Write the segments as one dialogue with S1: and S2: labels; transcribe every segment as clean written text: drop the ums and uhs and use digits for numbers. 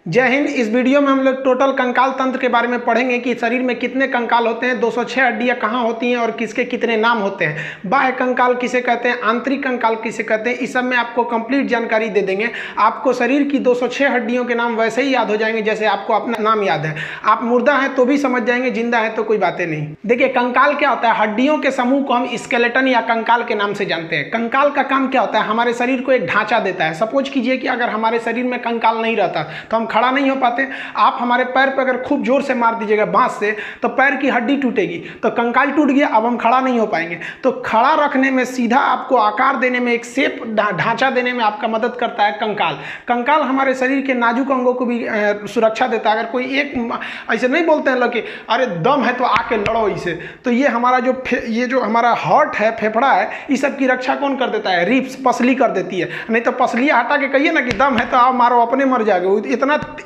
S1: जय हिंद। इस वीडियो में हम लोग टोटल कंकाल तंत्र के बारे में पढ़ेंगे कि शरीर में कितने कंकाल होते हैं, 206 हड्डियां कहाँ होती हैं और किसके कितने नाम होते हैं, बाह्य कंकाल किसे कहते हैं, आंतरिक कंकाल किसे कहते हैं। इस सब में आपको कंप्लीट जानकारी दे देंगे। आपको शरीर की 206 हड्डियों के नाम वैसे ही याद हो जाएंगे जैसे आपको अपना नाम याद है। आप मुर्दा हैं तो भी समझ जाएंगे, जिंदा है तो कोई बातें नहीं। देखिए कंकाल क्या होता है, हड्डियों के समूह को हम स्केलेटन या कंकाल के नाम से जानते हैं। कंकाल का काम क्या होता है, हमारे शरीर को एक ढांचा देता है। सपोज कीजिए कि अगर हमारे शरीर में कंकाल नहीं रहता तो हम खड़ा नहीं हो पाते। आप हमारे पैर पर अगर खूब जोर से मार दीजिएगा बांस से तो पैर की हड्डी टूटेगी, तो कंकाल टूट गया, अब हम खड़ा नहीं हो पाएंगे। तो खड़ा रखने में, सीधा आपको आकार देने में, एक शेप ढांचा देने में आपका मदद करता है कंकाल। कंकाल हमारे शरीर के नाजुक अंगों को भी सुरक्षा देता है। अगर कोई एक ऐसे नहीं बोलते हैं लोग कि अरे दम है तो आके लड़ो इसे, तो ये हमारा जो हमारा हार्ट है, फेफड़ा है, इस सब की रक्षा कौन कर देता है, रिब्स, पसली कर देती है। नहीं तो पसली हटा के कहिए ना कि दम है तो आओ मारो, अपने मर जाओगे।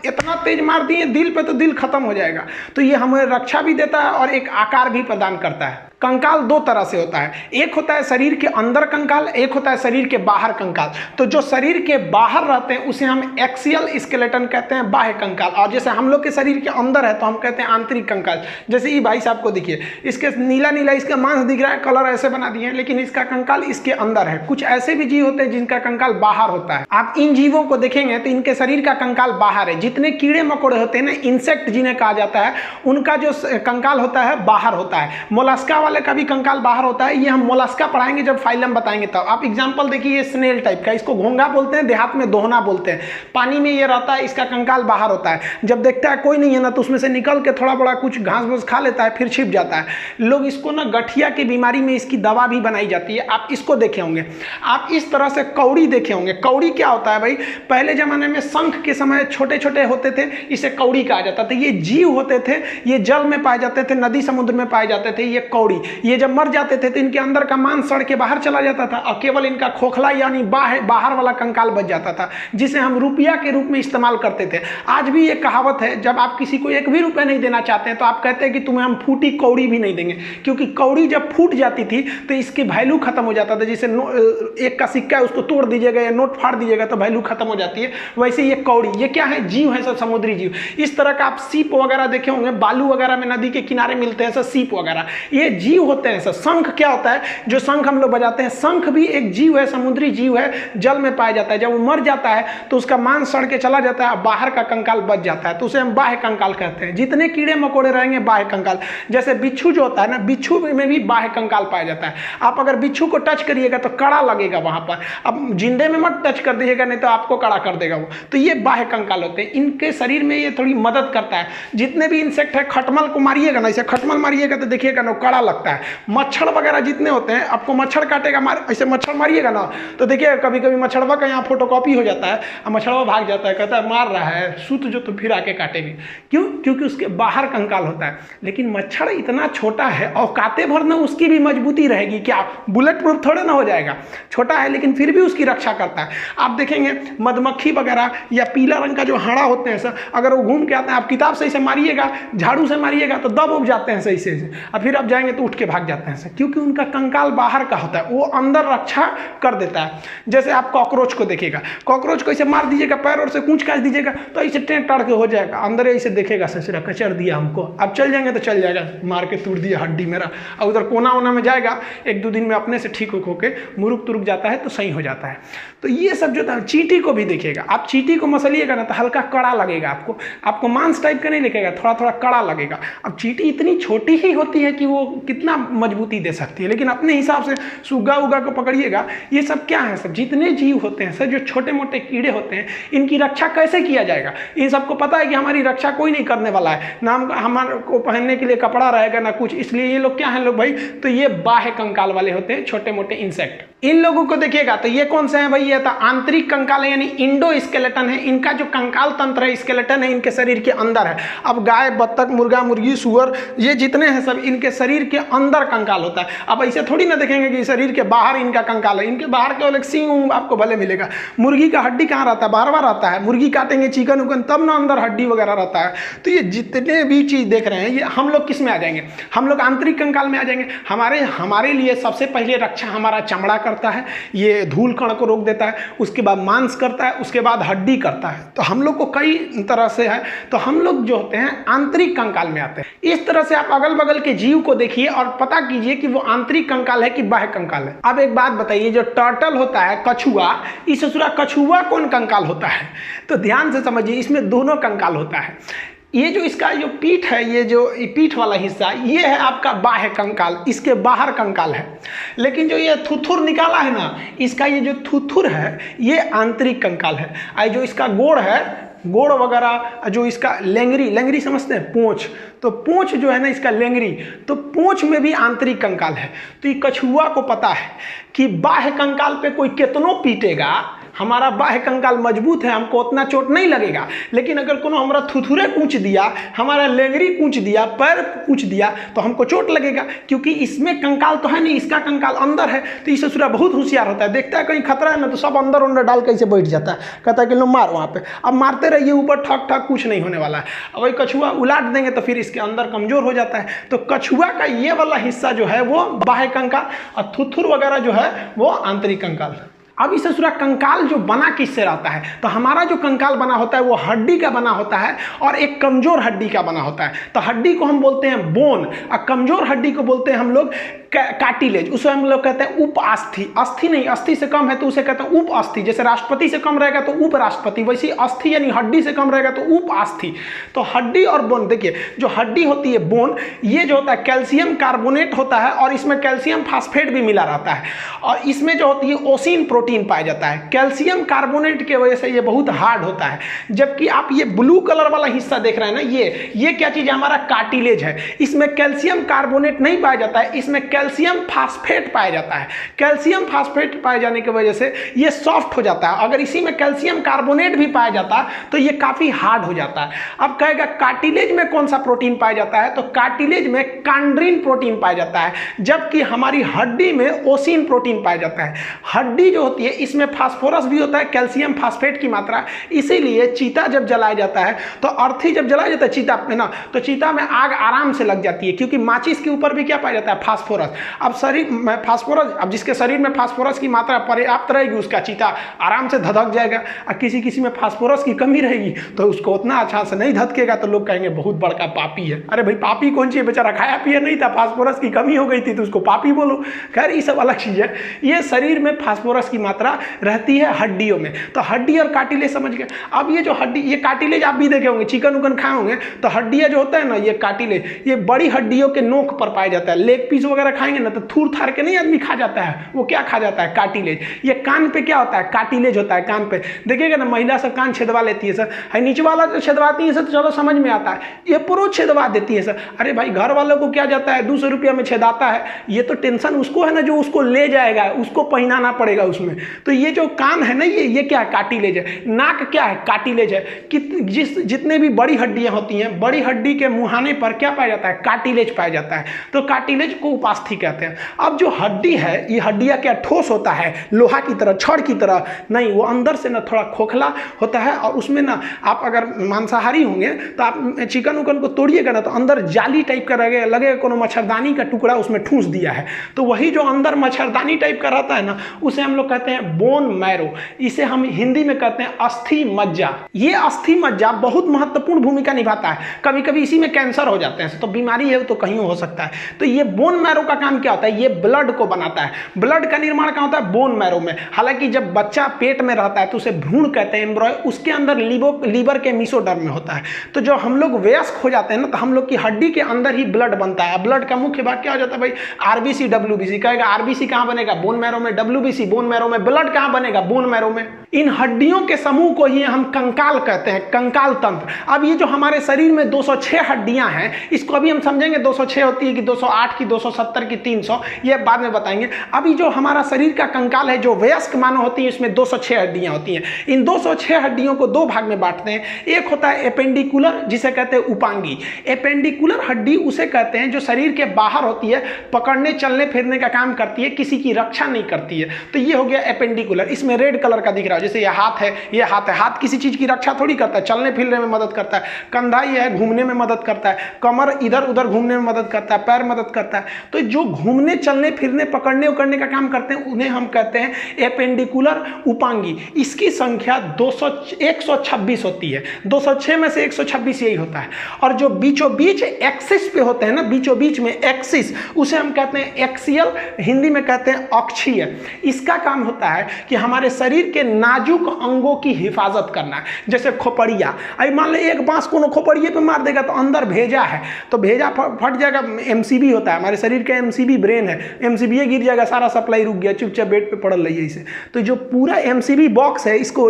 S1: इतना तेज मार दिए दिल पे तो दिल खत्म हो जाएगा। तो ये हमें रक्षा भी देता है और एक आकार भी प्रदान करता है। कंकाल दो तरह से होता है, एक होता है शरीर के अंदर कंकाल, एक होता है शरीर के बाहर कंकाल। तो जो शरीर के बाहर रहते हैं उसे हम एक्सियल स्केलेटन कहते हैं, बाह्य कंकाल। और जैसे हम लोग के शरीर के अंदर है तो हम कहते हैं आंतरिक कंकाल। जैसे ये भाई साहब को देखिए, इसके नीला नीला इसका मांस दिख रहा है, कलर ऐसे बना दिए हैं, लेकिन इसका कंकाल इसके अंदर है। कुछ ऐसे भी जीव होते हैं जिनका कंकाल बाहर होता है। आप इन जीवों को देखेंगे तो इनके शरीर का कंकाल बाहर है। जितने कीड़े मकोड़े होते हैं ना, इंसेक्ट जिन्हें कहा जाता है, उनका जो कंकाल होता है बाहर होता है। मोलस्का वाले का भी कंकाल बाहर होता है। ये हम मोलस्का पढ़ाएंगे जब फाइलम बताएंगे तब। आप एग्जांपल देखिए, ये स्नेल टाइप का, इसको घोंगा बोलते हैं, देहात में दोहना बोलते हैं। पानी में ये रहता है, इसका कंकाल बाहर होता है। जब देखता है कोई नहीं है ना तो उसमें से निकल के थोड़ा बड़ा कुछ घास फूस खा लेता है, फिर छिप जाता है। लोग इसको ना गठिया की बीमारी में इसकी दवा भी बनाई जाती है। आप इसको देखे होंगे। आप इस तरह से कौड़ी देखे होंगे। कौड़ी क्या होता है भाई, पहले जमाने में शंख के समय छोटे छोटे होते थे, इसे कौड़ी कहा जाता था। ये जीव होते थे, ये जल में पाए जाते थे, नदी समुद्र में पाए जाते थे। ये कौड़ी, ये जब मर जाते थे तो इनके अंदर का मांस सड़ के बाहर चला जाता था और केवल इनका खोखला यानी बाहर वाला कंकाल बच जाता था, जिसे हम रुपया के रूप में इस्तेमाल करते थे। आज भी ये कहावत है, जब आप किसी को एक भी रुपया नहीं देना चाहते हैं तो आप कहते हैं कि तुम्हें हम फूटी कौड़ी भी नहीं देंगे, क्योंकि कौड़ी जब फूट जाती थी तो इसकी वैल्यू खत्म हो जाता था। जैसे एक का सिक्का है, उसको तोड़ दीजिएगा या नोट फाड़ दीजिएगा तो वैल्यू खत्म हो जाती है। वैसे ये कौड़ी, ये क्या है, जीव है, सब समुद्री जीव। इस तरह का आप सीप वगैरह देखे होंगे, बालू वगैरह में नदी के किनारे मिलते हैं सब सीप वगैरह, ये जीव होते हैं सब। शंख क्या होता है, जो शंख हम लोग बजाते हैं, शंख भी एक जीव है, समुद्री जीव है, जल में पाया जाता है। जब वो मर जाता है तो उसका मांस सड़ के चला जाता है, बाहर का कंकाल बच जाता है, तो उसे हम बाह्य कंकाल कहते हैं। जितने कीड़े मकोड़े रहेंगे बाह्य कंकाल। जैसे बिच्छू जो होता है ना, बिच्छू में भी बाह्य कंकाल पाया जाता है। आप अगर बिच्छू को टच करिएगा तो कड़ा लगेगा वहां पर। अब जिंदे में मत टच कर दीजिएगा, नहीं तो आपको कड़ा कर देगा वो। तो ये बाह्य कंकाल होते हैं। इनके शरीर में ये थोड़ी मदद करता है। जितने भी इंसेक्ट है, खटमल को मारिएगा ना, ऐसे खटमल मारिएगा तो देखिएगा ना कड़ा लगता है। मच्छर वगैरह जितने होते हैं, आपको मच्छर काटेगा, ऐसे मच्छर मारिएगा ना तो देखिए कभी कभी मच्छरवा का यहाँ फोटोकॉपी हो जाता है और मच्छरवा भाग जाता है, कहता है मार रहा है, सूत जो तो फिर आके काटेंगे। क्यों? क्योंकि उसके बाहर कंकाल होता है। लेकिन मच्छर इतना छोटा है, औकाते भर ना उसकी भी मजबूती रहेगी। क्या बुलेट प्रूफ थोड़े ना हो जाएगा, छोटा है लेकिन फिर भी उसकी रक्षा करता है। आप देखेंगे मधुमक्खी वगैरह या पीला रंग का जो हाड़ा होते हैं सर, अगर वो घूम के आते हैं, आप किताब से इसे मारिएगा, झाड़ू से मारिएगा तो दब उब जाते हैं सही से, और फिर आप जाएंगे तो उठ के भाग जाते हैं सर, क्योंकि उनका कंकाल बाहर का होता है, वो अंदर रक्षा कर देता है। जैसे आप कॉकरोच को देखिएगा, कॉकरोच को ऐसे मार दीजिएगा, पैर और से कूच काट दीजिएगा तो ऐसे टेढ़ टाड़ के हो जाएगा, अंदर ऐसे देखेगा ससुरा कचर दिया हमको, अब चल जाएंगे तो चल जाएगा, मार के तोड़ दिया हड्डी मेरा, और उधर कोना वोना में जाएगा, एक दो दिन में अपने से ठीक होके मुरुक तुरुक जाता है तो सही हो जाता है। तो ये सब जो था, चींटी को भी देखिएगा, आप चींटी को मसलिएगा ना तो हल्का कड़ा लगेगा, आपको मांस टाइप का नहीं लगेगा, थोड़ा थोड़ा कड़ा लगेगा। अब चींटी इतनी छोटी ही होती है कि वो कितना मजबूती दे सकती है, लेकिन अपने हिसाब से सुग्गा उगा को पकड़िएगा। ये सब क्या है सब, जितने जीव होते हैं सर, जो छोटे मोटे कीड़े होते हैं, इनकी रक्षा कैसे किया जाएगा। इन सबको पता है कि हमारी रक्षा कोई नहीं करने वाला है, ना हमारे को पहनने के लिए कपड़ा रहेगा ना कुछ, इसलिए ये लोग क्या है लोग भाई, तो ये बाह्य कंकाल वाले होते हैं, छोटे मोटे इंसेक्ट। इन लोगों को देखिएगा तो ये कौन से हैं भाई, ये तो आंतरिक कंकाल है, यानी इंडो स्केलेटन है। इनका जो कंकाल तंत्र है, स्केलेटन है, इनके शरीर के अंदर है। अब गाय, बत्तख, मुर्गा, मुर्गी, सुअर, ये जितने हैं सब इनके शरीर के अंदर कंकाल होता है। अब ऐसे थोड़ी ना देखेंगे कि शरीर के बाहर इनका कंकाल है, इनके बाहर केवल एक सींग आपको भले मिलेगा। मुर्गी का हड्डी कहाँ रहता है, बाहर रहता है। मुर्गी काटेंगे चिकन उकन तब ना अंदर हड्डी वगैरह रहता है। तो ये जितने भी चीज देख रहे हैं, ये हम लोग किस में आ जाएंगे, हम लोग आंतरिक कंकाल में आ जाएंगे। हमारे लिए सबसे पहले रक्षा हमारा चमड़ा करता है, ये धूल कण को रोक देता है, उसके बाद मांस करता है, उसके बाद हड्डी करता है। तो हम लोग को कई तरह से है, तो हम लोग जो होते हैं आंतरिक कंकाल में आते हैं। इस तरह से आप अगल बगल के जीव को देखिए और पता कीजिए कि वो आंतरिक कंकाल है कि बाह्य कंकाल है। अब एक बात बताइए, जो टर्टल होता है, कछुआ, इस कछुआ कौन कंकाल होता है? तो ध्यान से समझिए, इसमें दोनों कंकाल होता है। ये जो इसका जो पीठ है, ये जो पीठ वाला हिस्सा, ये है आपका बाह्य कंकाल, इसके बाहर कंकाल है। लेकिन जो ये थुथुर निकाला है ना, इसका ये जो थुथुर है ये आंतरिक कंकाल है। और जो इसका गोड़ है, गोड़ वगैरह, जो इसका लेंगरी, लेंगरी समझते हैं, पूंछ, तो पूंछ जो है ना इसका लेंगरी, तो पूंछ में भी आंतरिक कंकाल है। तो ये कछुआ को पता है कि बाह्य कंकाल पे कोई कितनों पीटेगा, हमारा बाह्य कंकाल मजबूत है, हमको उतना चोट नहीं लगेगा। लेकिन अगर कोनो हमारा थुथुरे कूच दिया, हमारा लेंगरी कूच दिया, पैर कूच दिया, तो हमको चोट लगेगा, क्योंकि इसमें कंकाल तो है नहीं, इसका कंकाल अंदर है। तो ये ससुरा बहुत होशियार होता है, देखता है कहीं खतरा है ना तो सब अंदर अंदर डाल कैसे बैठ जाता है, कहता है कि लो मार वहाँ पे, अब मारते रहिए ऊपर, ठक ठक, कुछ नहीं होने वाला है। अब वही कछुआ उलाट देंगे तो फिर इसके अंदर कमजोर हो जाता है। तो कछुआ का ये वाला हिस्सा जो है वो बाह्य कंकाल, और थुथुर वगैरह जो है वो आंतरिक कंकाल। अब इस ससुरा कंकाल जो बना किससे रहता है? तो हमारा जो कंकाल बना होता है वो हड्डी का बना होता है, और एक कमजोर हड्डी का बना होता है। तो हड्डी को हम बोलते हैं बोन, और कमजोर हड्डी को बोलते हैं हम लोग कार्टिलेज। उसे हम लोग कहते हैं उप अस्थि। अस्थि नहीं, अस्थि से कम है तो उसे कहते हैं उप अस्थि। जैसे राष्ट्रपति से कम रहेगा तो उप राष्ट्रपति, वैसे अस्थि यानी हड्डी से कम रहेगा तो उप अस्थि। तो हड्डी और बोन, देखिए जो हड्डी होती है बोन, ये जो होता है कैल्शियम कार्बोनेट होता है, और इसमें कैल्शियम फास्फेट भी मिला रहता है, और इसमें जो होती है ओसिन प्रोटीन पाया जाता है। कैल्शियम कार्बोनेट की वजह से ये बहुत हार्ड होता है। जबकि आप ये ब्लू कलर वाला हिस्सा देख रहे हैं ना, ये क्या चीज है? हमारा कार्टिलेज है। इसमें कैल्शियम कार्बोनेट नहीं पाया जाता है, इसमें कैल्शियम फास्फेट पाया जाता है। कैल्शियम फास्फेट पाए जाने की वजह से ये सॉफ्ट हो जाता है। अगर इसी में कैल्शियम कार्बोनेट भी पाया जाता तो ये काफी हार्ड हो जाता है। अब कहेगा कार्टिलेज में कौन सा प्रोटीन पाया जाता है? तो कार्टिलेज में कांड्रीन प्रोटीन पाया जाता है, जबकि हमारी हड्डी में ओसिन प्रोटीन पाया जाता है। हड्डी जो होती है इसमें फास्फोरस भी होता है, कैल्शियम फास्फेट की मात्रा, इसीलिए चीता जब जलाया जाता है, तो अर्थी जब जलाया जाता है चीता में ना, तो चीता में आग आराम से लग जाती है, क्योंकि माचिस के ऊपर भी क्या पाया जाता है? फास्फोरस। अब शरीर में फास्फोरस, अब जिसके शरीर में फास्फोरस की मात्रा पर्याप्त रहेगी उसका चीता आराम से धधक जाएगा, और किसी में फास्फोरस की कमी रहेगी तो उसको उतना अच्छा से नहीं धधकेगा, तो लोग कहेंगे बहुत बड़का पापी है। अरे भाई पापी कौन सी है, बेचारा खाया पिया नहीं था, फास्फोरस की कमी हो गई थी तो उसको पापी बोलो। खैर ये सब अलग चीज है। ये शरीर में फास्फोरस की मात्रा रहती है हड्डियों में। तो हड्डी और कार्टिलेज समझ गए। अब ये जो हड्डी, ये कार्टिलेज आप भी देखे होंगे, चिकन उकन खाए होंगे तो हड्डियां जो होता है ना, ये कार्टिलेज, ये बड़ी हड्डियों के नोक पर पाया जाता है। लेग पीस वगैरह खाएंगे ना तो थूर थार के नहीं आदमी खा जाता है, वो क्या खा जाता है? कार्टिलेज। ये कान पे क्या होता है? कार्टिलेज होता है कान पे। देखिएगा ना महिला सब कान छेदवा लेती है सर, है नीचे वाला जो छेदवाती है सर तो चलो समझ में आता है, ये पुरुष छेदवा देती है सर। अरे भाई घर वालों को क्या जाता है, 200 रुपया में छेदाता है, ये तो टेंशन उसको है ना जो उसको ले जाएगा, उसको पहनाना पड़ेगा उसमें। तो ये जो कान है ना, ये क्या है? कार्टिलेज है। नाक क्या है? कार्टिलेज है। कि जितने भी बड़ी हड्डियां होती हैं, बड़ी हड्डी के मुहाने पर क्या पाया जाता है? कार्टिलेज पाया जाता है। तो कार्टिलेज को उपास्थि कहते हैं। अब जो हड्डी है, ये हड्डियां क्या ठोस होता है, लोहा की तरह, छड़ की तरह नहीं, वो अंदर से ना थोड़ा खोखला होता है, और उसमें ना आप अगर मांसाहारी होंगे तो आप चिकन उकन को तोड़िएगा ना तो अंदर जाली टाइप का लगेगा कोनो मच्छरदानी का टुकड़ा उसमें ठूस दिया है। तो वही जो अंदर मच्छरदानी टाइप का रहता है ना, उसे हम लोग कहते हैं बोन मैरो। इसे हम हिंदी में कहते हैं अस्थि मज्जा। ये अस्थि मज्जा बहुत महत्वपूर्ण भूमिका निभाता है। कभी कभी इसी में कैंसर हो जाते हैं, तो बीमारी है तो कहीं हो सकता है। तो ये बोन मैरो का काम क्या होता है? ये ब्लड को बनाता है। ब्लड का निर्माण कहाँ होता है? बोन मैरो में। हालांकि जब बच्चा पेट में रहता है तो उसे भ्रूण कहते हैं, एम्ब्रॉय, उसके अंदर लीवर के मीसोडर्म में होता है। तो जब हम लोग वयस्क हो जाते हैं ना, तो हम लोग की हड्डी के अंदर ही ब्लड बनता है। ब्लड का मुख्य भाग क्या हो जाता है भाई? RBC, WBC. कहेगा आरबीसी कहाँ बनेगा? बोन मैरो में। डब्ल्यूबीसी बोन मैरो में। ब्लड कहाँ बनेगा? बोन मैरो में। इन हड्डियों के समूह को ही हम कंकाल कहते हैं, कंकाल तंत्र। अब ये जो हमारे शरीर में 206 हड्डियां हैं, इसको अभी हम समझेंगे 206 होती है कि 208 की, 270 की, 300, ये बाद में बताएंगे। अभी जो हमारा शरीर का कंकाल है, जो वयस्क मानव होती है, इसमें 206 हड्डियां होती हैं। इन 206 हड्डियों को दो भाग में बांटते हैं। एक होता है एपेंडिकुलर, जिसे कहते हैं उपांगी। एपेंडिकुलर हड्डी उसे कहते हैं जो शरीर के बाहर होती है, पकड़ने चलने फिरने का काम करती है, किसी की रक्षा नहीं करती है। तो ये हो गया एपेंडिकुलर, इसमें रेड कलर का दिख रहा है, जैसे ये हाथ है, ये हाथ है, हाथ किसी चीज की रक्षा थोड़ी करता है, चलने फिरने में मदद करता है। कंधा ये है, घूमने में मदद करता है। कमर इधर उधर घूमने में मदद करता है, पैर मदद करता है। तो जो घूमने चलने फिरने पकड़ने उकड़ने का काम करते हैं उन्हें हम कहते हैं एपेंडिकुलर उपांगी। इसकी संख्या 126 होती है, 206 में से 126 यही होता है। और जो बीचों बीच एक्सिस पे होते हैं ना, बीचों बीच में एक्सिस, उसे हम कहते हैं एक्सियल, हिंदी में कहते हैं अक्षीय। इसका काम होता है कि हमारे शरीर के नाजुक अंगों की हिफाजत करना है। जैसे खोपड़िया, अभी मान लो एक बांस को खोपड़िए पे मार देगा तो अंदर भेजा है तो भेजा फट जाएगा। एमसीबी होता है, हमारे शरीर का एमसीबी ब्रेन है, एमसीबी गिर जाएगा, सारा सप्लाई रुक गया, चुपचाप बेड पे पड़ल रही है इसे। तो जो पूरा एमसीबी बॉक्स है, इसको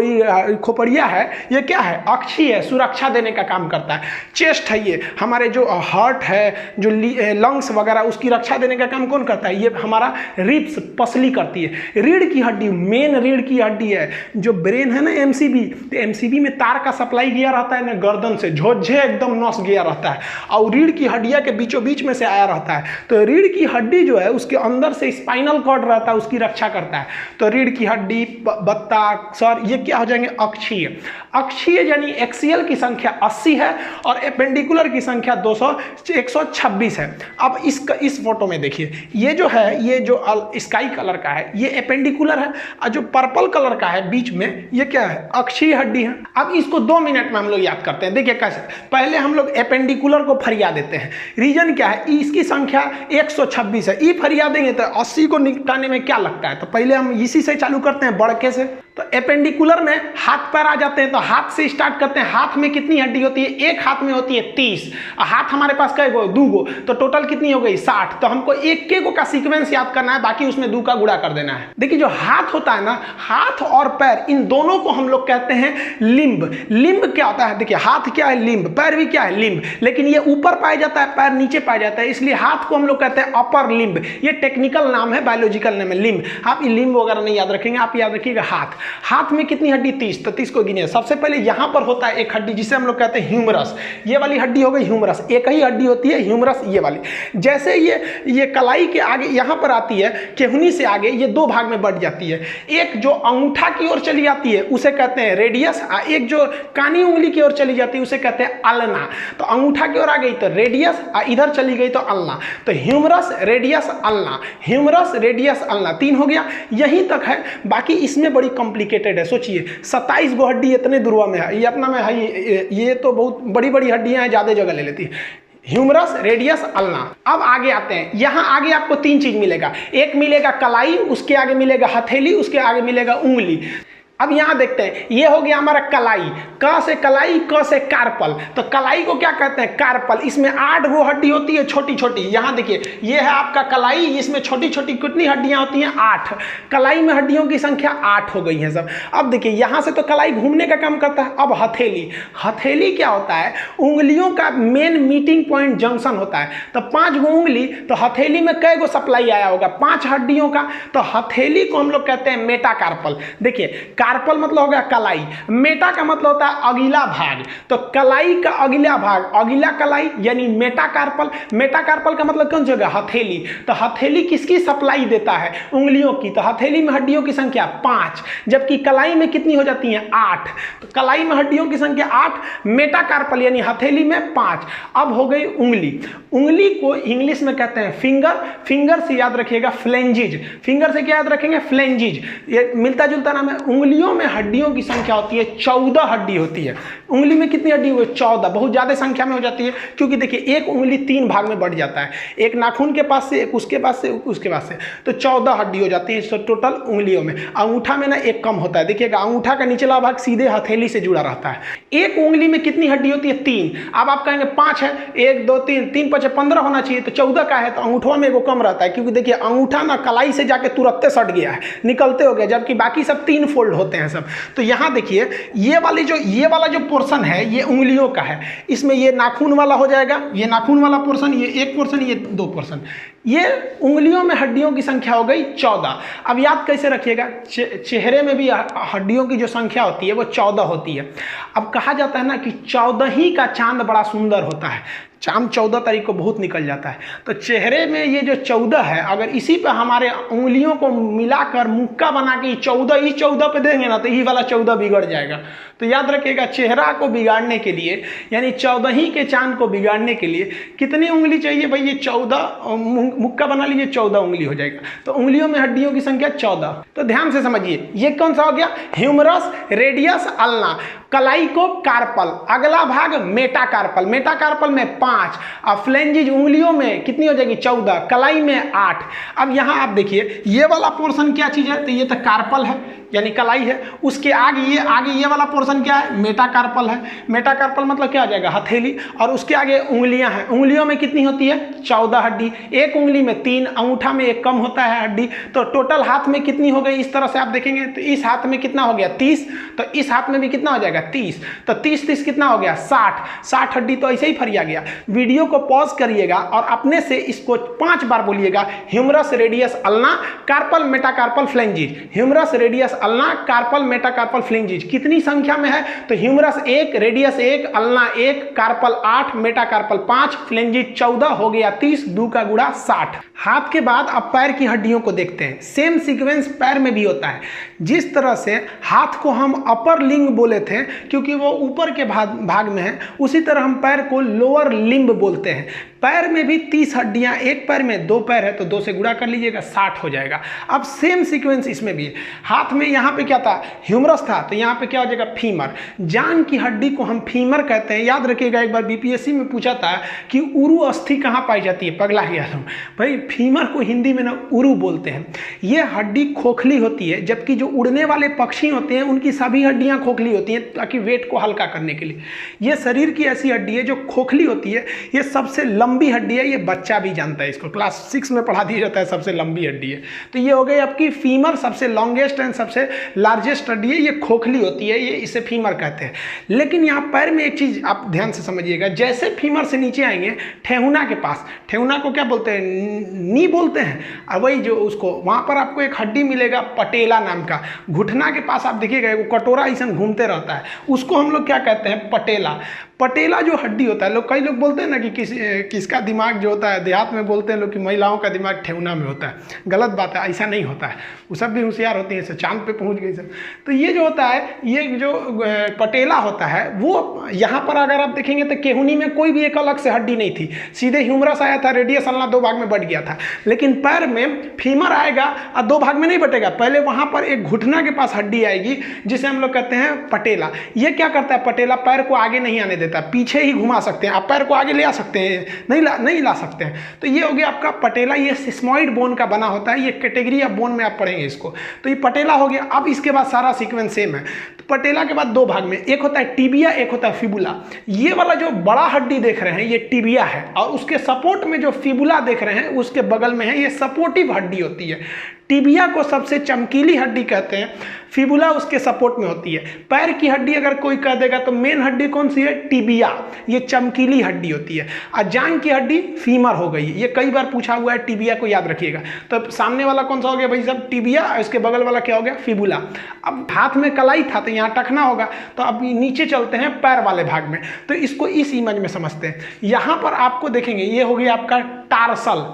S1: खोपड़िया है, ये क्या है, अक्षीय है, सुरक्षा देने का काम करता है। चेस्ट है, ये हमारे जो हार्ट है, जो लंग्स वगैरह, उसकी रक्षा देने का काम कौन करता है, ये हमारा रिब्स, पसली करती है। रीढ़ की हड्डी, मेन रीढ़ की हड्डी है। जो ब्रेन है ना एमसीबी, तो एमसीबी में तार का सप्लाई गया रहता है ना, गर्दन से झोझे एकदम नस गया रहता है और रीढ़ की हड्डियां के बीचों बीच में से आया रहता है। तो रीढ़ की हड्डी जो है उसके अंदर से स्पाइनल कॉर्ड रहता है, उसकी रक्षा करता है। तो रीढ़ की हड्डी, बत्ता, सर, ये क्या हो जाएंगे, अक्षीय। अक्षीय यानी एक्सियल की संख्या 80 है और एपेंडिकुलर की संख्या 126 है। अब इस फोटो में देखिए, ये जो है, ये जो स्काई कलर का है ये एपेंडिकुलर है, और जो पर्पल कलर का है बीच में ये क्या है, अक्षीय हड्डी है। अब इसको 2 मिनट में हम लोग याद करते हैं। देखिए कैसे, पहले हम लोग एपेंडिकुलर को फरिया देते हैं। रीजन क्या है, इसकी संख्या 126 है। ई फरिया देंगे तो 80 को निपटाने में क्या लगता है, तो पहले हम इसी से चालू करते हैं, बड़के से। तो एपेंडिकुलर में हाथ पैर आ जाते हैं, तो हाथ से स्टार्ट करते हैं। हाथ में कितनी हड्डी होती है, एक हाथ में होती है 30, हाथ हमारे पास कई गो, 2 गो, तो टोटल कितनी हो गई, 60। तो हमको एक के गो का सीक्वेंस याद करना है, बाकी उसमें 2 का गुणा कर देना है। देखिए जो हाथ होता है ना, हाथ और पैर, इन दोनों को हम लोग कहते हैं लिम्ब। लिम्ब क्या होता है, देखिए हाथ क्या है, लिम्ब, पैर भी क्या है, लिम्ब, लेकिन ये ऊपर पाया जाता है, पैर नीचे पाया जाता है, इसलिए हाथ को हम लोग कहते हैं अपर लिम्ब। ये टेक्निकल नाम है, बायोलॉजिकल नाम है लिम्ब। आप लिम्ब वगैरह नहीं याद रखेंगे, आप याद रखिएगा हाथ। हाथ में कितनी हड्डी, 30, तो 30 को गिनिए। सबसे पहले यहां पर होता है एक हड्डी जिसे हम लोग कहते हैं ह्यूमरस। ये वाली हड्डी हो गई ह्यूमरस, एक ही हड्डी होती है ह्यूमरस, ये वाली। जैसे ये कलाई के आगे यहां पर आती है, केहनी से आगे ये 2 भाग में बढ़ जाती है। एक जो अंगूठा की ओर चली जाती है उसे कहते हैं रेडियस, और एक जो कानी उंगली की ओर चली जाती है उसे कहते हैं अल्ना। तो अंगूठा की ओर आ गई तो रेडियस, और इधर चली गई तो अल्ना। तो humerus, radius, ulna, humerus, radius, ulna, 3 हो गया। यहीं तक है, बाकी इसमें बड़ी कॉम्प्लिकेटेड है। सोचिए 27 गो हड्डी इतने दुर्वा में है, ये अपना में है, ये तो बहुत बड़ी बड़ी हड्डियां हैं, ज्यादा जगह ले लेती है। Humerus, radius, ulna. अब आगे आते हैं, यहां आगे आपको 3 चीज मिलेगा। एक मिलेगा कलाई, उसके आगे मिलेगा हथेली, उसके आगे मिलेगा उंगली। अब यहां देखते हैं, ये हो गया हमारा कलाई, क से कलाई, क से कार्पल। तो कलाई को क्या कहते हैं, कार्पल। इसमें 8 गो हड्डी होती है, छोटी छोटी। यहां देखिए, ये है आपका कलाई, इसमें छोटी छोटी कितनी हड्डियां होती हैं, 8। कलाई में हड्डियों की संख्या 8 हो गई है सब। अब देखिए, यहां से तो कलाई घूमने का काम करता है। अब हथेली, हथेली क्या होता है, उंगलियों का मेन मीटिंग पॉइंट जंक्शन होता है। तो 5 गो उंगली, तो हथेली में कै गो सप्लाई आया होगा, 5 हड्डियों का। तो हथेली को हम लोग कहते हैं मेटाकार्पल। देखिए, कार्पल मतलब हो गया कलाई, मेटा का मतलब होता है अगला भाग। तो कलाई का अगला भाग, अगला कलाई यानी मेटाकार्पल। मेटाकार्पल का मतलब कौन सी होगा, हथेली। तो हथेली किसकी सप्लाई देता है, उंगलियों की। तो हथेली में हड्डियों की संख्या 5, जबकि कलाई में कितनी हो जाती है, 8। तो कलाई में हड्डियों की संख्या 8, मेटाकार्पल यानी हथेली में 5। अब हो गई उंगली। उंगली को इंग्लिश में कहते हैं फिंगर। फिंगर से याद रखिएगा फ्लेंजिज। फिंगर से क्या याद रखेंगे, फ्लेंजिज। ये मिलता जुलता नाम है। उंगलियों में हड्डियों की संख्या होती है 14 हड्डी होती है। उंगली में कितनी हड्डी हुई, 14। बहुत ज्यादा संख्या में हो जाती है, क्योंकि देखिए एक उंगली 3 भाग में बढ़ जाता है, एक नाखून के पास से, एक उसके पास से, उसके पास से। तो 14 हड्डी हो जाती है टोटल उंगलियों में। अंगूठा में ना एक कम होता है। देखिएगा, अंगूठा का निचला भाग सीधे हथेली से जुड़ा रहता है। एक उंगली में कितनी हड्डी होती है, 3। अब आप कहेंगे 5 है, 1 2 3 3 5 15 होना चाहिए, तो 14 का है, तो अंगूठा में एगो कम रहता है, क्योंकि देखिए अंगूठा ना कलाई से जाके तुरंत सट गया है, निकलते हो गया, जबकि बाकी सब 3 फोल्ड होते हैं सब। तो यहाँ देखिए, ये वाला जो पोर्शन है ये उंगलियों का है। इसमें ये नाखून वाला हो जाएगा, ये नाखून वाला पोर्शन, ये एक पोर्शन, ये 2 पोर्शन। ये उंगलियों में हड्डियों की संख्या हो गई 14। अब याद कैसे रखिएगा, चेहरे में भी हड्डियों की जो संख्या होती है वो 14 होती है। अब कहा जाता है ना कि 14 ही का चांद बड़ा सुंदर होता है। चांद 14 तारीख को बहुत निकल जाता है, तो चेहरे में ये जो 14 है, अगर इसी पे हमारे उंगलियों को मिलाकर मुक्का बना के 14 पे देंगे ना, तो ये वाला 14 बिगड़ जाएगा। तो याद रखिएगा, चेहरा को बिगाड़ने के लिए, यानी 14 ही के चांद को बिगाड़ने के लिए कितनी उंगली चाहिए भाई? ये 14 मुक्का बना लीजिए, 14 उंगली हो जाएगा। तो उंगलियों में हड्डियों की संख्या 14। तो ध्यान से समझिए, ये कौन सा हो गया? Humerus, radius, ulna. कलाई को कार्पल, अगला भाग मेटाकार्पल, मेटाकार्पल में 5, और फ्लेंजिज उंगलियों में कितनी हो जाएगी? 14, कलाई में 8। अब यहाँ आप देखिए, ये वाला पोर्शन क्या चीज है? तो ये तो कार्पल है, यानी कलाई है। उसके आगे ये वाला पोर्शन क्या है? मेटाकार्पल है। मेटाकार्पल मतलब क्या हो जाएगा? हथेली। और उसके आगे उंगलियां हैं, उंगलियों में कितनी होती है? 14 हड्डी। एक उंगली में 3, अंगूठा में 1 कम होता है हड्डी। तो टोटल हाथ में कितनी हो गई? इस तरह से आप देखेंगे तो इस हाथ में कितना हो गया? 30। तो इस हाथ में भी कितना हो जाएगा? 30। तो 30 कितना हो गया? 60 हड्डी तो ऐसे ही फरिया गया। वीडियो को पॉज करिएगा और अपने से इसको 5 बार बोलिएगा, humerus, radius, ulna, carpal, metacarpal, phalanges. Humerus, radius, ulna, carpal, metacarpal, phalanges. कितनी संख्या में है? तो humerus 1, radius 1, ulna 1, carpal 8, metacarpal 5, phalanges 14, हो गया 30, 2 का गुणा 60। हाथ के बाद अब पैर की हड्डियों को देखते हैं। सेम सीक्वेंस पैर में भी होता है। जिस तरह से हाथ को हम अपर लिंग बोले थे क्योंकि वो ऊपर के भाग में है, उसी तरह हम पैर को लोअर लिम्ब बोलते हैं। पैर में भी 30 हड्डियां, एक पैर में 2 पैर है तो 2 से गुणा कर लीजिएगा, 60 हो जाएगा। अब सेम सीक्वेंस इसमें भी है। हाथ में यहाँ पे क्या था? ह्यूमरस था, तो यहाँ पे क्या हो जाएगा? फीमर। जान की हड्डी को हम फीमर कहते हैं। याद रखिएगा, एक बार बीपीएससी में पूछा था कि उरु अस्थि कहाँ पाई जाती है? पगला गया तुम भाई, फीमर को हिंदी में ना उरु बोलते हैं। ये हड्डी खोखली होती है, जबकि जो उड़ने वाले पक्षी होते हैं उनकी सभी हड्डियां खोखली होती हैं ताकि वेट को हल्का करने के लिए। ये शरीर की ऐसी हड्डी है जो खोखली होती है। ये सबसे लंबी हड्डी है, ये बच्चा भी जानता है, इसको क्लास 6 में पढ़ा दिया जाता है, सबसे लंबी हड्डी है। तो ये हो गई आपकी फीमर, सबसे लॉन्गेस्ट एंड सबसे लार्जेस्ट हड्डी है। ये खोखली होती है, ये इसे फीमर कहते हैं। लेकिन यहाँ पैर में एक चीज आप ध्यान से समझिएगा, जैसे फीमर से नीचे आएंगे ठेहुना के पास, ठेहुना को क्या बोलते हैं? नी बोलते हैं। और वही जो उसको वहां पर आपको एक हड्डी मिलेगा पटेला नाम का, घुटना के पास आप देखिएगा वो कटोरा ऐसा घूमते रहता है, उसको हम लोग क्या कहते हैं? पटेला। पटेला जो हड्डी होता है, कई लोग बोलते हैं ना कि किसका दिमाग जो होता है, देहात में बोलते हैं लोग कि महिलाओं का दिमाग ठेहुना में होता है। गलत बात है, ऐसा नहीं होता है। वो सब भी होशियार होती हैं, चांद पे पहुंच गई सब। तो ये जो होता है, ये जो पटेला होता है, वो यहाँ पर अगर आप देखेंगे तो केहुनी में कोई भी एक अलग से हड्डी नहीं थी, सीधे ह्यूमरस आया था, रेडियस, अल्ना 2 भाग में बट गया था। लेकिन पैर में फीमर आएगा और 2 भाग में नहीं बटेगा, पहले वहां पर एक घुटना के पास हड्डी आएगी जिसे हम लोग कहते हैं पटेला। ये क्या करता है? पटेला पैर को आगे नहीं आने देता, पीछे ही घुमा सकते हैं। आप पैर को आगे ले आ सकते हैं? नहीं ला सकते हैं। तो ये हो गया आपका पटेला। ये सिस्मॉइड बोन का बना होता है, ये कैटेगरी ऑफ बोन में आप पढ़ेंगे इसको। तो ये पटेला हो गया। अब इसके बाद सारा सीक्वेंस सेम है। तो पटेला के बाद 2 भाग में, एक होता है टिबिया, एक होता है फिबुला। ये वाला जो बड़ा हड्डी देख रहे हैं ये टिबिया है, और उसके सपोर्ट में जो फिबुला देख रहे हैं उसके बगल में है, ये सपोर्टिव हड्डी होती है। टिबिया को सबसे चमकीली हड्डी कहते हैं, फिबुला उसके सपोर्ट में होती है। पैर की हड्डी अगर कोई कह देगा तो मेन हड्डी कौन सी है? टिबिया, ये चमकीली हड्डी होती है। और जांघ की हड्डी फीमर हो गई। ये कई बार पूछा हुआ है, टिबिया को याद रखिएगा। तो सामने वाला कौन सा हो गया भाई साहब? टिबिया। इसके बगल वाला क्या हो गया? फिबुला। अब हाथ में कलाई था तो यहाँ टखना होगा, तो अब नीचे चलते हैं पैर वाले भाग में। तो इसको इस इमेज में समझते हैं। यहाँ पर आपको देखेंगे ये हो गया आपका टार्सल।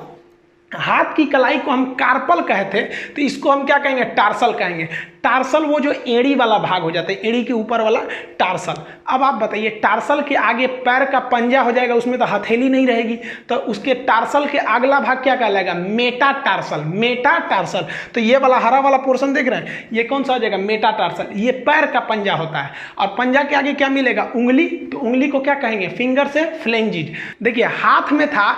S1: हाथ की कलाई को हम कार्पल कहते, तो इसको हम क्या कहेंगे? टार्सल कहेंगे। टार्सल वो जो एड़ी वाला भाग हो जाता है, एड़ी के ऊपर वाला टार्सल। अब आप बताइए, टार्सल के आगे पैर का पंजा हो जाएगा, उसमें तो हथेली नहीं रहेगी, तो उसके टार्सल के अगला भाग क्या कहलाएगा? मेटाटार्सल। मेटाटार्सल। तो ये वाला हरा वाला पोर्शन देख रहे हैं, ये कौन सा हो जाएगा? मेटाटार्सल। ये पैर का पंजा होता है, और पंजा के आगे क्या मिलेगा? उंगली। तो उंगली को क्या कहेंगे? फिंगर से फ्लेंजिज। देखिए हाथ में था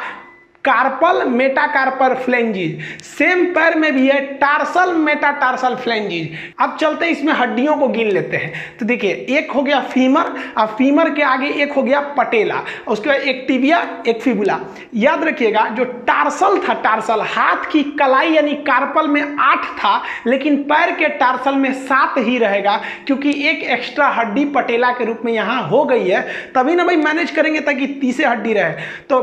S1: कार्पल, मेटाकार्पल, फ्लेंजिज। सेम पैर में भी है टार्सल, मेटाटार्सल, फ्लेंजिज। अब चलते हैं इसमें हड्डियों को गिन लेते हैं। तो देखिए, एक हो गया फीमर, और फीमर के आगे एक हो गया पटेला, उसके बाद एक टिबिया, एक फिबुला। याद रखिएगा, जो टार्सल था, टार्सल हाथ की कलाई यानी कार्पल में 8 था, लेकिन पैर के टार्सल में 7 ही रहेगा, क्योंकि एक एक्स्ट्रा हड्डी पटेला के रूप में यहाँ हो गई है। तभी ना भाई मैनेज करेंगे ताकि 30 हड्डी रहे। तो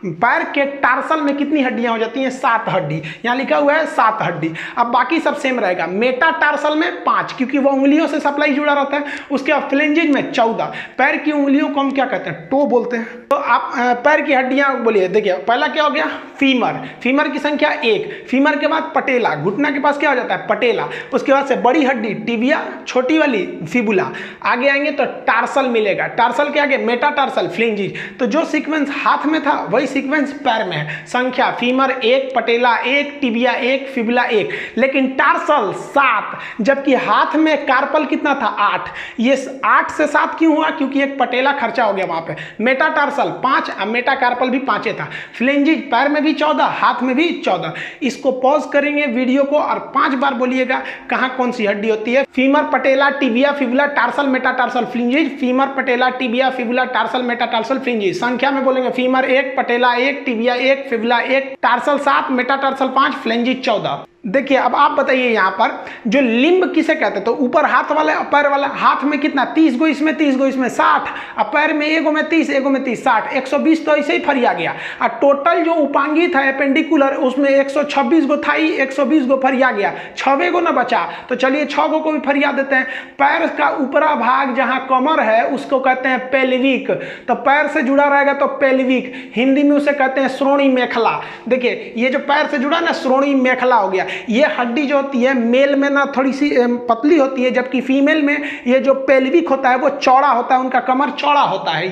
S1: पैर के टार्सल में कितनी हड्डियां हो जाती हैं? 7 हड्डी। यहाँ लिखा हुआ है 7 हड्डी। अब बाकी सब सेम रहेगा। मेटा टार्सल में 5, क्योंकि वो उंगलियों से सप्लाई जुड़ा रहता है। उसके बाद फ्लेंजेज में 14। पैर की उंगलियों को हम क्या कहते हैं? टो बोलते हैं। तो आप पैर की हड्डियां बोलिए। देखिए पहला क्या हो गया? फीमर। फीमर की संख्या 1। फीमर के बाद पटेला, घुटना के पास क्या हो जाता है? पटेला। उसके बाद से बड़ी हड्डी टिबिया, छोटी वाली फिबुला। आगे आएंगे तो टार्सल मिलेगा। टार्सल के आगे मेटाटार्सल, फ्लेंजिज। तो जो सीक्वेंस हाथ में था वही सीक्वेंस पैर में है। संख्या फीमर 1, पटेला 1, टिबिया 1, फिबुला 1। लेकिन टार्सल 7, जबकि हाथ में कार्पल कितना था? 8। ये 8 से 7 क्यों हुआ? क्योंकि एक पटेला खर्चा हो गया वहां पे। मेटाटार्सल 5, मेटाकार्पल भी 5 था। फ्लेंजिज पैर में भी 14, हाथ में भी 14। इसको पॉज करेंगे वीडियो को और 5 बार बोलिएगा कहां कौन सी हड्डी होती है। Femur, patella, tibia, fibula, tarsal, metatarsal, phalanges. Femur, patella, tibia, fibula, tarsal, metatarsal, phalanges. संख्या में बोलेंगे femur 1, patella 1, tibia 1, fibula 1, tarsal 7, metatarsal 5, phalanges 14। देखिए अब आप बताइए यहाँ पर जो लिम्ब किसे कहते हैं? तो ऊपर हाथ वाले और पैर वाला। हाथ में कितना? 30 गो इसमें, 30 गो इसमें, 60। अब पैर में एगो में 30, एगो में 30, 60। 120 तो ऐसे ही फरिया गया। और टोटल जो उपांगी था एपेंडिकुलर, उसमें 126 गो था ही, 120 गो फरिया गया। 6 गो ना बचा। तो चलिए 6 गो को भी फरिया देते हैं। पैर का ऊपरा भाग जहाँ कमर है उसको कहते हैं पेल्विक। तो पैर से जुड़ा रहेगा तो पेल्विक। हिंदी में उसे कहते हैं श्रोणी मेखला। देखिए ये जो पैर से जुड़ा ना, श्रोणी मेखला हो गया। ये हड्डी जो होती है मेल में ना थोड़ी सी पतली होती है, जबकि फीमेल में ये जो पेल्विक होता है वो चौड़ा होता है। उनका कमर चौड़ा होता है।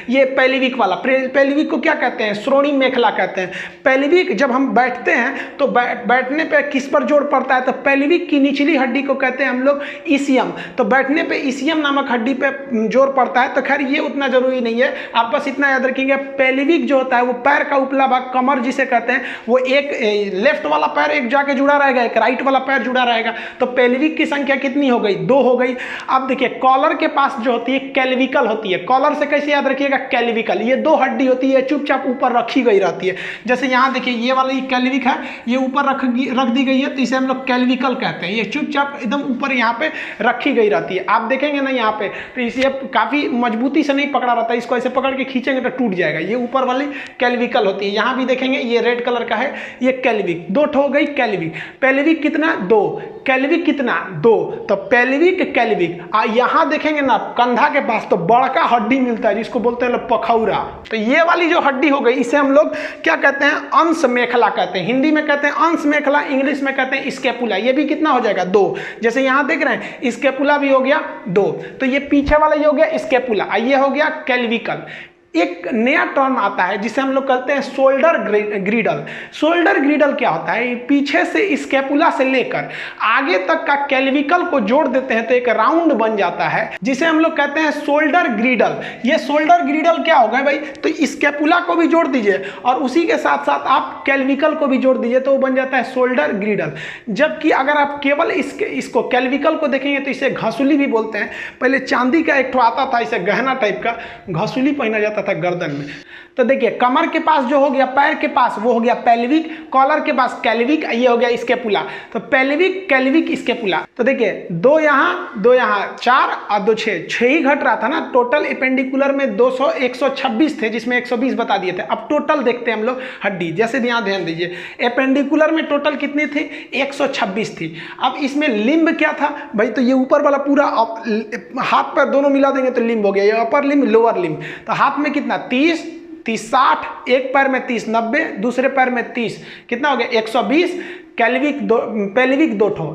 S1: ये पेल्विक वाला। पेल्विक को क्या कहते हैं? श्रोणी मेखला कहते हैं। पेल्विक जब हम बैठते हैं तो बैठने पे किस पर जोर पड़ता है? तो पेल्विक की निचली हड्डी को कहते हैं हम लोग इसियम। तो बैठने पे इसियम नामक हड्डी पे जोर पड़ता है। तो खैर ये उतना जरूरी नहीं है, आप बस इतना याद रखिएगा पेल्विक जो होता है वो पैर का उपला भाग, कमर जिसे कहते हैं, वो एक लेफ्ट वाला पैर एक जाके जुड़ा रहेगा, एक राइट वाला पैर जुड़ा रहेगा। तो पेल्विक की संख्या कितनी हो गई? 2 हो गई। अब देखिए कॉलर के पास जो होती है कैल्विकल होती है। कॉलर से कैसे याद रखिएगा? कैल्विकल। ये 2 हड्डी होती है, चुपचाप ऊपर रखी गई रहती है। जैसे यहाँ देखिए ये वाली कैल्विक है, ये ऊपर रख दी गई है, तो इसे हम लोग कैल्विकल कहते हैं। ये चुपचाप एकदम ऊपर यहाँ पे रखी गई रहती है। आप देखेंगे ना यहाँ पे, तो इसे काफी मजबूती से नहीं पकड़ा रहता है। इसको ऐसे पकड़ के खींचेंगे तो टूट जाएगा। ये ऊपर वाली कैल्विकल होती है। यहाँ भी देखेंगे ये रेड कलर का है, ये कैल्विक। 2 हो गई कैल्विक। पेल्विक कितना? 2। कैल्विक कितना? 2। तो पेल्विक, कैल्विक। यहां देखेंगे ना कंधा के पास तो बड़का हड्डी मिलता है जिसको बोलते हैं पखौरा। तो ये वाली जो हड्डी हो गई इसे हम लोग क्या कहते हैं? अंश मेखला कहते हैं। हिंदी में कहते हैं अंश मेखला, इंग्लिश में कहते हैं स्कैपुला। ये भी कितना हो जाएगा? 2। जैसे यहां देख रहे हैं स्कैपुला भी हो गया 2। तो ये पीछे वाला ये हो गया स्कैपुला, ये हो गया कैल्विकल। एक नया टर्म आता है जिसे हम लोग कहते हैं शोल्डर ग्रिडल। शोल्डर ग्रिडल क्या होता है? पीछे से स्कैपुला से लेकर आगे तक का कैल्विकल को जोड़ देते हैं तो एक राउंड बन जाता है जिसे हम लोग कहते हैं शोल्डर ग्रिडल। ये शोल्डर ग्रिडल क्या होगा भाई? तो स्कैपुला को भी जोड़ दीजिए और उसी के साथ साथ आप कैल्विकल को भी जोड़ दीजिए तो वो बन जाता है शोल्डर ग्रिडल। जबकि अगर आप केवल इसको कैल्विकल को देखेंगे तो इसे घसुली भी बोलते हैं। पहले चांदी का एक ठो आता था, इसे गहना टाइप का घसुली पहना जाता था गर्दन में। तो देखिए कमर के पास जो हो गया, पैर के पास वो हो गया पेल्विक, कॉलर के पास कैल्विक, ये हो गया स्कैपुला। तो पेल्विक, कैल्विक, स्कैपुला। तो देखिए 2 यहाँ 2 यहाँ 4 और 2 6 ही घट रहा था ना। टोटल एपेंडिकुलर में 126 थे जिसमें 120 बता दिए थे। अब टोटल देखते हैं हम लोग हड्डी। जैसे ध्यान दीजिए एपेंडिकुलर में टोटल कितनी थी? 126 थी। अब इसमें लिम्ब क्या था भाई? तो ये ऊपर वाला पूरा हाथ पैर दोनों मिला देंगे तो लिम्ब हो गया। ये अपर लिम्ब, लोअर लिम्ब। तो हाथ में कितना? 30 60, एक पैर में 30 90, दूसरे पैर में 30, कितना हो गया? 120। कैल्विक पेल्विक 2 ठो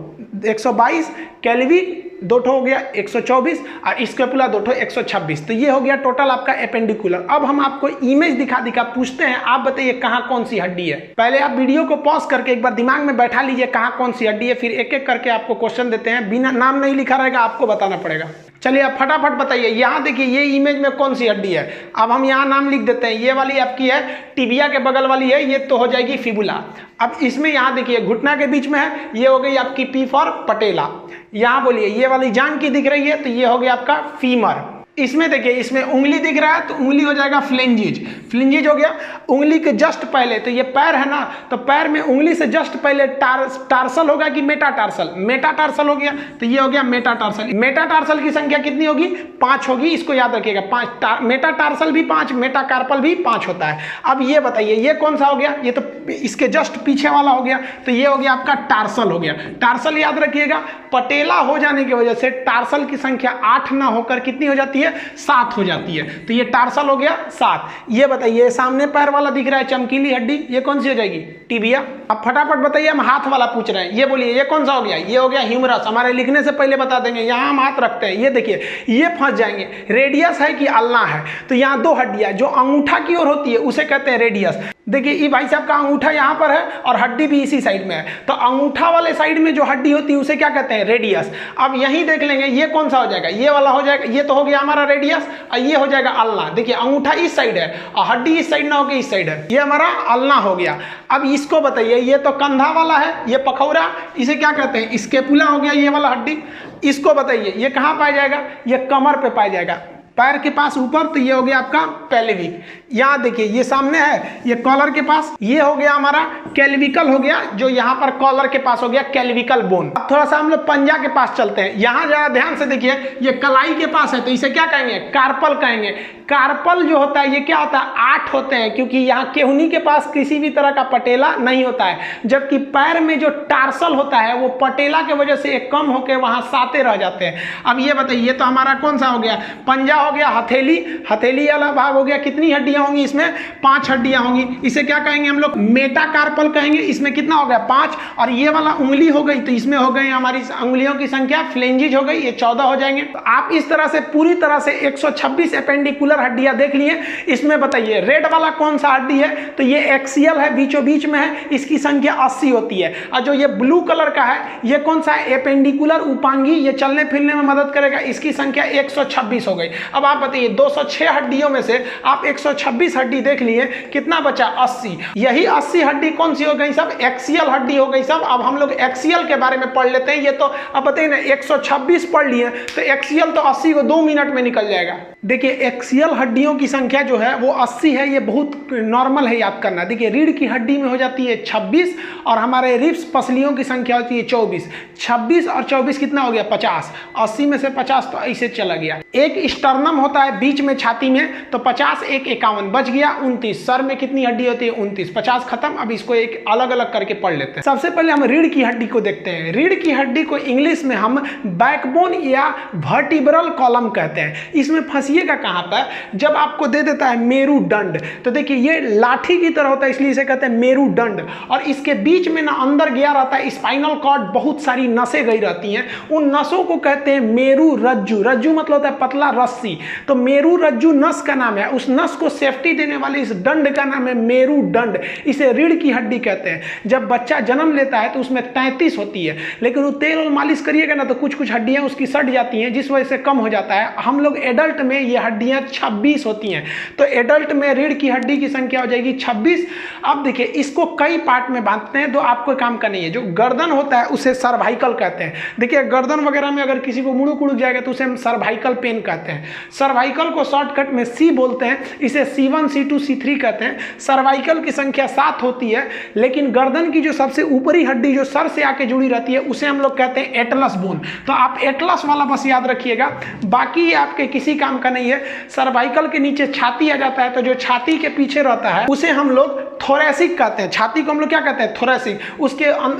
S1: 122, कैल्विक 2 ठो हो गया 124 और स्कैपुला 2 ठो 126। तो ये हो गया टोटल आपका एपेंडिकुलर। अब हम आपको इमेज दिखा पूछते हैं, आप बताइए कहाँ कौन सी हड्डी है। पहले आप वीडियो को पॉज करके एक बार दिमाग में बैठा लीजिए कहाँ कौन सी हड्डी है, फिर एक एक करके आपको क्वेश्चन देते हैं। बिना नाम नहीं लिखा रहेगा, आपको बताना पड़ेगा। चलिए आप फटाफट बताइए। यहाँ देखिए ये इमेज में कौन सी हड्डी है। अब हम यहाँ नाम लिख देते हैं। ये वाली आपकी है टिबिया के बगल वाली है, ये तो हो जाएगी फिबुला। अब इसमें यहाँ देखिए घुटना के बीच में है, ये हो गई आपकी पी फॉर पटेला। यहाँ बोलिए ये वाली जांग की दिख रही है तो ये हो गया आपका फीमर। इसमें देखिए इसमें उंगली दिख रहा है तो उंगली हो जाएगा फ्लेंजिज। फ्लिंजिज हो गया। उंगली के जस्ट पहले, तो ये पैर है ना, तो पैर में उंगली से जस्ट पहले टार्सल होगा कि मेटाटार्सल? मेटाटार्सल हो गया, तो ये हो गया मेटाटार्सल। मेटाटार्सल की संख्या कितनी होगी? 5 होगी, इसको याद रखिएगा। 5 मेटाटार्सल भी 5, मेटाकार्पल भी 5 होता है। अब ये बताइए ये कौन सा हो गया? ये तो इसके जस्ट पीछे वाला हो गया, तो ये हो गया आपका टार्सल हो गया। टार्सल याद रखिएगा, पटेला हो जाने की वजह से टार्सल की संख्या 8 ना होकर कितनी हो जाती है? 7 हो जाती है, तो ये टार्सल हो गया 7। ये बताइए सामने पैर वाला दिख रहा है चमकीली हड्डी, ये कौन सी हो जाएगी? टिबिया। अब फटाफट बताइए, हम हाथ वाला पूछ रहे हैं, ये बोलिए ये कौन सा हो गया? ये हो गया ह्यूमरस। हमारे लिखने से पहले बता देंगे, यहाँ हम हाथ रखते हैं, ये देखिए ये फंस जाएंगे। रेडियस है कि अल्ना है? तो यहाँ 2 हड्डियां, जो अंगूठा की ओर होती है उसे कहते हैं रेडियस। देखिए ये भाई साहब का अंगूठा यहाँ पर है और हड्डी भी इसी साइड में है, तो अंगूठा वाले साइड में जो हड्डी होती है उसे क्या कहते हैं? रेडियस। अब यहीं देख लेंगे ये कौन सा हो जाएगा? ये वाला हो जाएगा, ये तो हो गया हमारा रेडियस, और ये हो जाएगा अल्ना। देखिए अंगूठा इस साइड है और हड्डी इस साइड ना होकर इस साइड है, ये हमारा अल्ना हो गया। अब इसको बताइए, ये तो कंधा वाला है, ये पखौरा, इसे क्या कहते हैं? स्केपुला हो गया ये वाला हड्डी। इसको बताइए ये कहाँ पाया जाएगा? ये कमर पे पाया जाएगा, पैर के पास ऊपर, तो ये हो गया आपका पेल्विक। यहाँ देखिए ये सामने है, ये कॉलर के पास, ये हो गया हमारा कैल्विकल हो गया, जो यहाँ पर कॉलर के पास हो गया कैल्विकल बोन। अब थोड़ा सा हम लोग पंजा के पास चलते हैं, यहाँ जरा ध्यान से देखिए, ये कलाई के पास है, तो इसे क्या कहेंगे? कार्पल कहेंगे। कार्पल जो होता है ये क्या होता है? 8 होते हैं, क्योंकि यहाँ केहुनी के पास किसी भी तरह का पटेला नहीं होता है, जबकि पैर में जो टार्सल होता है वो पटेला की वजह से एक कम होकर वहां 7 रह जाते हैं। अब ये बताइए ये तो हमारा कौन सा हो गया? पंजा हो गया। हथेली, हथेली वाला भाग हो गया, कितनी हड्डियां होंगी इसमें? 5 हड्डियां होंगी, इसे क्या कहेंगे हम लोग? मेटाकार्पल कहेंगे। इसमें कितना हो गया? 5। और ये वाला उंगली हो गई, तो इसमें हो गई हमारी उंगलियों की संख्या, फ्लेंजिज हो गई, ये 14 हो जाएंगे। तो आप इस तरह से पूरी तरह से 126 एपेंडिकुलर हड्डियां देख लिए। इसमें बताइए रेड वाला कौन सा हड्डी है? तो ये एक्सियल है, बीचों बीच में है, इसकी संख्या 80 होती है। और जो ये ब्लू कलर का है ये कौन सा है? एपेंडिकुलर उपांगी, ये चलने फिरने में मदद करेगा, इसकी संख्या 126 हो गई। अब आप बताइए 206 हड्डियों में से आप 126 हड्डी देख लिए, कितना बचा? 80। यही 80 हड्डी कौन सी हो गई सब? एक्सियल हड्डी हो गई सब। अब हम लोग एक्सियल के बारे में पढ़ लेते हैं। ये तो अब बताइए ना 126 पढ़ लिए, तो एक्सियल तो 80 को 2 मिनट में निकल जाएगा। देखिए एक्सियल हड्डियों की संख्या जो है वो 80 है, ये बहुत नॉर्मल है याद करना। देखिए रीढ़ की हड्डी में हो जाती है 26 और हमारे रिब्स पसलियों की संख्या होती है 24। 26 और 24 कितना हो गया? 50। 80 में से 50 तो ऐसे चला गया। एक स्टर्नम होता है बीच में छाती में, तो 50 एक 51 बच गया 29। सर में कितनी हड्डी होती है? 29। 50 खत्म। अब इसको एक अलग अलग करके पढ़ लेते हैं। सबसे पहले हम रीढ़ की हड्डी को देखते हैं। रीढ़ की हड्डी को इंग्लिश में हम बैकबोन या वर्टिब्रल कॉलम कहते हैं। इसमें फंसिएगा कहां पर? जब आपको दे देता है मेरुदंड, तो देखिए ये लाठी की तरह होता है, इसलिए इसे कहते हैं मेरुदंड। और इसके बीच में ना अंदर गया रहता है स्पाइनल कॉर्ड, बहुत सारी नसें गई रहती हैं, उन नसों को कहते हैं मेरु रज्जु। रज्जु मतलब होता है पतला रस्सी, तो मेरु रज्जु नस का नाम है। उस नस को सेफ्टी देने वाले इस दंड का नाम है मेरुदंड। इसे रीढ़ की हड्डी कहते हैं। जब बच्चा जन्म लेता है तो उसमें 33 होती है, लेकिन वो तेल और मालिश करिएगा ना तो कुछ कुछ हड्डियां उसकी सट जाती हैं, जिस वजह से कम हो जाता है। हम लोग एडल्ट में ये हड्डियां 26 होती हैं, तो एडल्ट में रीढ़ की हड्डी की संख्या हो जाएगी 26। अब देखिए इसको कई पार्ट में बांटते हैं, तो आपको काम का नहीं है। जो गर्दन होता है उसे सर्वाइकल कहते हैं। देखिए गर्दन वगैरह में अगर किसी को मुड़ुक उड़ुक जाएगा तो उसे हम सर्वाइकल पेन कहते हैं। सर्वाइकल को शॉर्टकट में सी बोलते हैं, इसे C1 C2 C3 कहते हैं। सर्वाइकल की संख्या 7 होती है, लेकिन गर्दन की जो सबसे ऊपरी हड्डी जो सर से आके जुड़ी रहती है उसे हम लोग कहते हैं एटलस बोन। तो आप एटलस वाला बस याद रखिएगा, बाकी ये आपके किसी काम का नहीं है। सर्वाइकल के नीचे छाती आ जाता है, तो जो छाती के पीछे रहता है उसे हम लोग थोरेसिक कहते हैं। छाती को हम लोग क्या कहते हैं? थोरेसिक।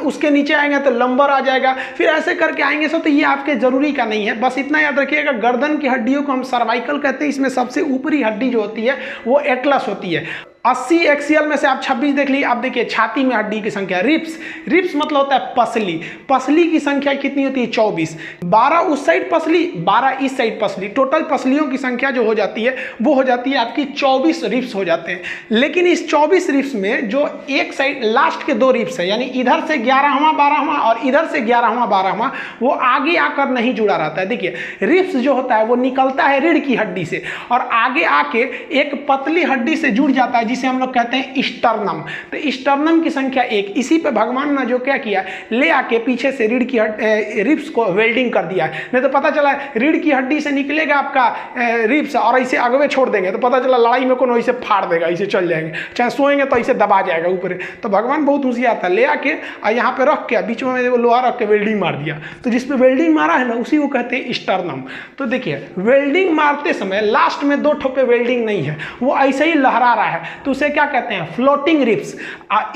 S1: उसके नीचे आएंगे तो लंबर आ जाएगा, फिर ऐसे करके आएंगे सब, तो ये आपके जरूरी का नहीं है। बस इतना याद रखिएगा, गर्दन की हड्डियों को हम सर्वाइकल कहते हैं। इसमें सबसे ऊपरी हड्डी जो होती है वो एटलस होती है। 80 एक्सियल में से आप 26 देख लीजिए। आप देखिए छाती में हड्डी की संख्या, रिब्स, रिब्स मतलब होता है पसली। पसली की संख्या कितनी होती है? 24। 12 उस साइड पसली, 12 इस साइड पसली। टोटल पसलियों की संख्या जो हो जाती है वो हो जाती है आपकी 24 रिब्स हो जाते हैं। लेकिन इस 24 रिब्स में जो एक साइड लास्ट के 2 रिब्स है, यानी इधर से 11वां 12वां और इधर से 11वां 12वां, वो आगे आकर नहीं जुड़ा रहता है। देखिए रिब्स जो होता है वो निकलता है रीढ़ की हड्डी से और आगे आके एक पतली हड्डी से जुड़ जाता है, जिसे हम लोग कहते हैं स्टर्नम। तो स्टर्नम की संख्या 1। इसी पे भगवान ने जो क्या किया, ले आके पीछे से रीढ़ की रिब्स को वेल्डिंग कर दिया है। नहीं तो पता चला रीढ़ की हड्डी से निकलेगा आपका रिब्स और ऐसे आगे छोड़ देंगे तो पता चला लड़ाई में कौन ऐसे फाड़ देगा, ऐसे चल जाएंगे, चाहे सोएंगे तो ऐसे दबा जाएगा ऊपर। तो भगवान बहुत होशियार था, ले आके और यहाँ पे रख के बीच में वो लोहा रख के वेल्डिंग मार दिया। तो जिस पे वेल्डिंग मारा है ना उसी को कहते हैं स्टर्नम। तो देखिए वेल्डिंग मारते समय लास्ट में 2 ठो पे वेल्डिंग नहीं है, वो ऐसे ही लहरा रहा है, तो उसे क्या कहते हैं, फ्लोटिंग रिब्स।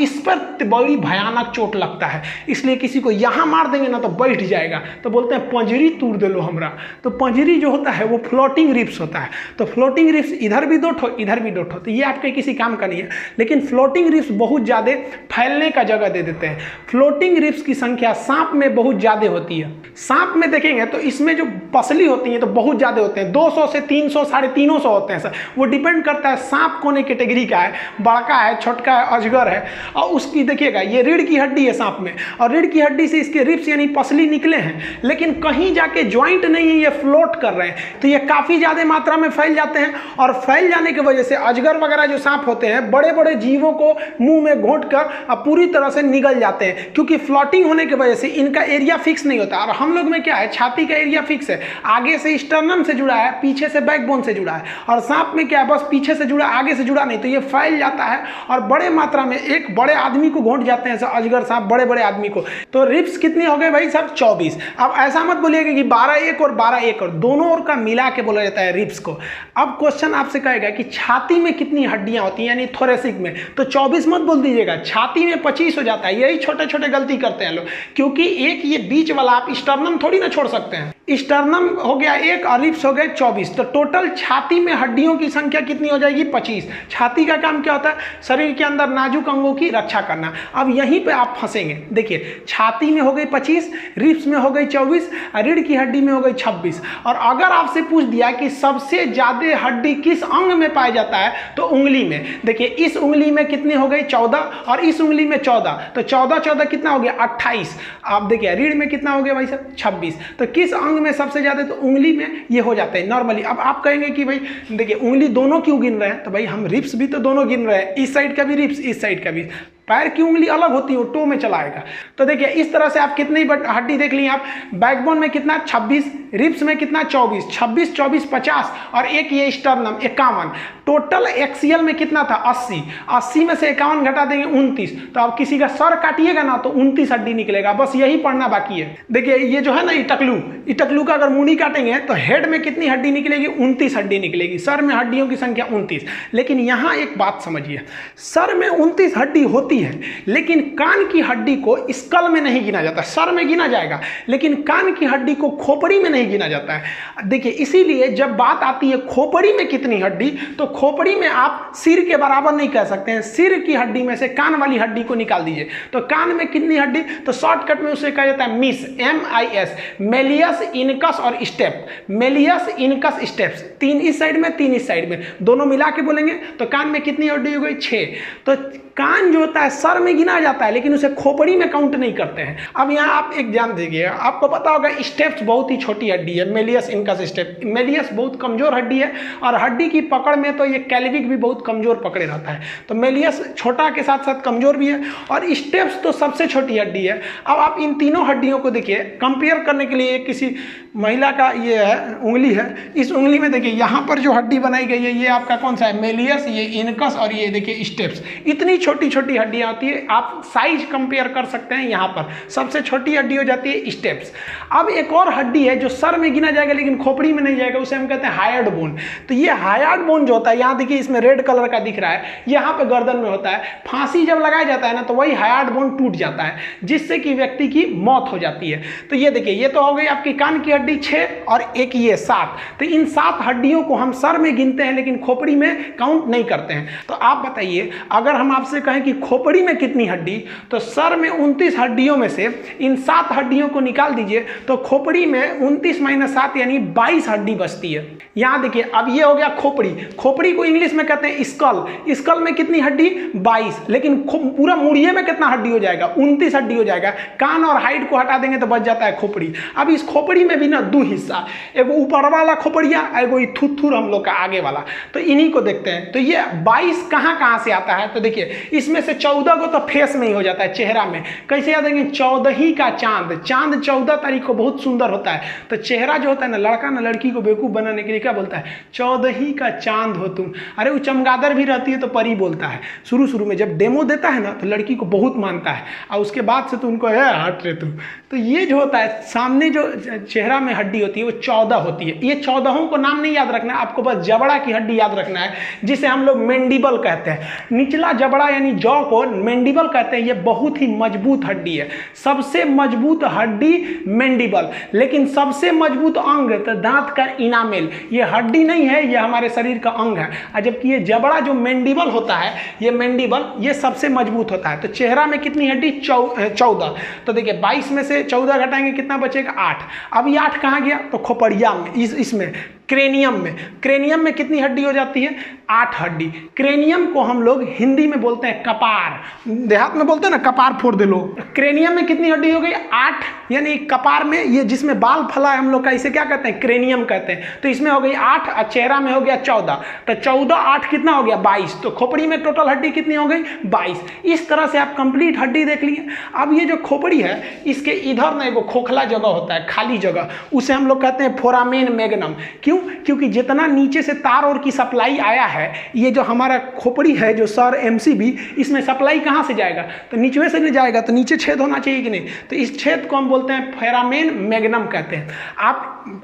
S1: इस पर बड़ी भयानक चोट लगता है, इसलिए किसी को यहाँ मार देंगे ना तो बैठ जाएगा, तो बोलते हैं पंजरी तोड़ दे लो हमरा। तो पंजरी जो होता है वो फ्लोटिंग रिब्स होता है। तो फ्लोटिंग रिब्स इधर भी 2 ठो इधर भी 2 ठो, तो ये आपके किसी काम का नहीं है। लेकिन फ्लोटिंग रिब्स बहुत ज़्यादा फैलने का जगह दे देते हैं। फ्लोटिंग रिब्स की संख्या सांप में बहुत ज़्यादा होती है। सांप में देखेंगे तो इसमें जो पसली होती है तो बहुत ज़्यादा होते हैं, 200 से 300 350 होते हैं सर। वो डिपेंड करता है सांप कौन कैटेगरी का है, बड़का है, छोटका है, अजगर है। और उसकी देखिएगा ये रीढ़ की हड्डी है सांप में, और रीढ़ की हड्डी से इसके रिब्स यानी पसली निकले हैं, लेकिन कहीं जाके ज्वाइंट नहीं है, ये फ्लोट कर रहे हैं। तो ये काफ़ी ज़्यादा मात्रा में फैल जाते हैं, और फैल जाने की वजह से अजगर वगैरह जो सांप होते हैं बड़े बड़े जीवों को मुंह में घोंट कर पूरी तरह से निगल जाते हैं, क्योंकि फ्लोटिंग होने की वजह से इनका एरिया फिक्स नहीं होता। और हम लोग में क्या है, छाती का एरिया फिक्स है, आगे से स्टर्नम से जुड़ा है, पीछे से बैकबोन से जुड़ा है। और सांप में क्या है, बस पीछे से जुड़ा, आगे से जुड़ा नहीं, तो ये फैल जाता है और बड़े मात्रा में एक बड़े आदमी को घोंट जाते हैं अजगर सांप, बड़े बड़े आदमी को। तो रिब्स कितनी हो गए भाई साहब, 24। अब ऐसा मत बोलिएगा कि 12 एक और 12 एक और, दोनों ओर का मिला के बोला जाता है रिब्स को। अब क्वेश्चन आपसे कहेगा कि छाती में कितनी हड्डियां होती हैं, यानी थोरेसिक में, तो 24 मत बोल दीजिएगा, छाती में 25 हो जाता है। यही छोटे छोटे गलती करते हैं लोग, क्योंकि एक ये बीच वाला आप स्टर्नम थोड़ी ना छोड़ सकते हैं। स्टर्नम हो गया 1 और रिब्स हो गए 24, तो टोटल छाती में हड्डियों की संख्या कितनी हो जाएगी, 25। छाती का काम क्या होता है, शरीर के अंदर नाजुक अंगों की रक्षा करना। अब यहीं पे आप फंसेंगे। देखिए छाती में हो गई 25, रिब्स में हो गई 24, रीढ़ की हड्डी में हो गई 26। और अगर आपसे पूछ दिया कि सबसे ज्यादा हड्डी किस अंग में पाया जाता है, तो उंगली में। देखिए इस उंगली में कितनी हो गई 14, और इस उंगली में 14, तो 14 14 कितना हो गया 28। आप देखिए रीढ़ में कितना हो गया भाई साहब 26। तो किस अंग में सबसे ज्यादा, तो उंगली में ये हो जाता है नॉर्मली। अब आप कहेंगे कि भाई देखिए उंगली दोनों क्यों गिन रहे हैं, तो भाई हम रिब्स भी तो दोनों गिन रहे हैं, इस साइड का भी रिब्स, इस साइड का भी। पैर की उंगली अलग होती है, वो टो में चला आएगा। तो देखिए इस तरह से आप कितनी हड्डी देख ली आप, बैकबोन में कितना 26, रिब्स में कितना 24, 26 24 50, और एक ये स्टर्नम 51। टोटल एक्सियल में कितना था 80, 80 में से 51 घटा देंगे 29। तो अब किसी का सर काटिएगा ना तो 29 हड्डी निकलेगा, बस यही पढ़ना बाकी है। देखिए ये जो है ना इटकलू का अगर मुंडी काटेंगे तो हेड में कितनी हड्डी निकलेगी, 29 हड्डी निकलेगी। सर में हड्डियों की संख्या 29। लेकिन यहाँ एक बात समझिए, सर में 29 हड्डी होती है, लेकिन कान की हड्डी को स्कल में नहीं गिना जाता। सर में गिना जाएगा, लेकिन कान की हड्डी को खोपड़ी में नहीं गिना जाता है। देखिए इसीलिए जब बात आती है खोपड़ी में कितनी हड्डी, तो खोपड़ी में आप सिर के बराबर नहीं कह सकते हैं। सिर की हड्डी में से कान वाली हड्डी को निकाल दीजिए, तो कान में कितनी हड्डी, तो शॉर्टकट में उसे कहा जाता है मिस, MIS, मेलियस इनकस और स्टेप। मेलियस इनकस स्टेप्स, 3 इस साइड में 3 इस साइड में, दोनों मिला के बोलेंगे तो कान में कितनी हड्डी हो गई 6। तो कान जो होता है सर में गिना जाता है, लेकिन उसे खोपड़ी में काउंट नहीं करते हैं। अब यहाँ आप एक ध्यान दीजिए, आपको पता होगा स्टेप्स बहुत ही छोटी हड्डी है, मेलियस इनकस स्टेप। मेलियस बहुत कमजोर हड्डी है, और हड्डी की पकड़ में तो ये कैल्विक भी बहुत कमजोर पकड़े रहता है। तो मेलियस छोटा के साथ साथ कमजोर भी है, और स्टेप्स तो सबसे छोटी हड्डी है। अब आप इन तीनों हड्डियों को देखिए, कंपेयर करने के लिए किसी महिला का ये है उंगली है, इस उंगली में देखिए यहाँ पर जो हड्डी बनाई गई है ये आपका कौन सा है, मेलियस, ये इनकस, और ये देखिए स्टेप्स। इतनी छोटी छोटी हड्डियां होती है, आप साइज कंपेयर कर सकते हैं। यहाँ पर सबसे छोटी हड्डी हो जाती है स्टेप्स। अब एक और हड्डी है जो सर में गिना जाएगा लेकिन खोपड़ी में नहीं जाएगा, उसे हम कहते हैं हायर्ड बोन। तो ये हायर्ड बोन जो होता है, यहाँ देखिए इसमें रेड कलर का दिख रहा है, यहाँ पे गर्दन में होता है। फांसी जब लगाया जाता है ना तो वही हायर्ड बोन टूट जाता है, जिससे कि व्यक्ति की मौत हो जाती है। तो ये देखिए ये तो हो गई आपकी कान की हड्डी 6, और एक ये 7। तो इन 7 हड्डियों को हम सर में गिनते हैं, लेकिन खोपड़ी में काउंट नहीं करते हैं। तो आप बताइए, अगर हम आपसे कहें कि खोपड़ी में कितनी हड्डी, तो सर में 29 हड्डियों में से इन 7 हड्डियों को निकाल दीजिए, तो खोपड़ी में 29 - 7 यानी 22 हड्डी बचती है। यहाँ देखिए, अब ये हो गया खोपड़ी। खोपड़ी को इंग्लिश में कहते हैं स्कल। स्कल में कितनी हड्डी? 22। लेकिन पूरा मुड़िए में कितना हड्डी हो जाएगा? 29 हड्डी हो जाएगा। कान और हाइट को हटा देंगे तो बच जाता है खोपड़ी। अब इस खोपड़ी में भी ना दो हिस्सा, एगो ऊपर वाला खोपड़िया, एगो थुथुर हम लोग का आगे वाला। तो इन्हीं को देखते हैं। तो ये 22 कहाँ से आता है? तो देखिए, इसमें से 14 को तो फेस में ही हो जाता है, चेहरा में। कैसे याद रखेंगे? 14 का चांद। चांद 14 तारीख को बहुत सुंदर होता है। तो चेहरा जो होता है ना, लड़का ना लड़की को बेवकूफ बनाने के लिए क्या बोलता है? 14 का चांद हो तुम। अरे वो चमगादड़ भी रहती है तो परी बोलता है। शुरू में जब डेमो देता है ना तो लड़की को बहुत मानता है, और उसके बाद से तो उनको है हट रे तुम। तो ये जो होता है, सामने जो चेहरा में हड्डी होती है वो 14 होती है। ये 14 को नाम नहीं याद रखना है आपको, बस जबड़ा की हड्डी याद रखना है, जिसे हम लोग मैंडिबल कहते हैं। निचला जबड़ा यानी जॉ को मैंडिबल कहते हैं। ये बहुत ही मजबूत हड्डी है, सबसे मजबूत हड्डी मैंडिबल। लेकिन सबसे मजबूत अंग तो दांत का इनामेल। ये हड्डी नहीं है, ये हमारे शरीर का अंग है। और जबकि ये जबड़ा जो मैंडिबल होता है, ये मैंडिबल ये सबसे मजबूत होता है। तो चेहरा में कितनी हड्डी? 14। तो देखिए 22 में से 14 घटाएंगे, कितना बचेगा? 8। अब ये 8 कहाँ गया? तो खोपड़िया में, इसमें क्रेनियम में। क्रेनियम में कितनी हड्डी हो जाती है? 8 हड्डी। क्रेनियम को हम लोग हिंदी में बोलते हैं कपार। देहात में बोलते हैं ना कपार फोड़ दे लो। क्रेनियम में कितनी हड्डी हो गई? 8। यानी कपार में ये जिसमें बाल फला है हम लोग का, इसे क्या कहते हैं? क्रेनियम कहते हैं। तो इसमें हो गई 8 और चेहरा में हो गया 14। तो 14 8 कितना हो गया? 22। तो खोपड़ी में टोटल हड्डी कितनी हो गई? 22। इस तरह से आप कंप्लीट हड्डी देख लिए। अब ये जो खोपड़ी है, इसके इधर ना एगो खोखला जगह होता है, खाली जगह, उसे हम लोग कहते हैं फोरामेन मैग्नम। क्योंकि जितना नीचे से तार और की सप्लाई आया है, ये जो हमारा खोपड़ी है, जो सर एमसीबी, इसमें सप्लाई कहाँ से जाएगा? तो नीचे से नहीं जाएगा, तो नीचे छेद होना चाहिए कि नहीं? तो इस छेद को हम बोलते हैं फोरामेन मैग्नम कहते हैं।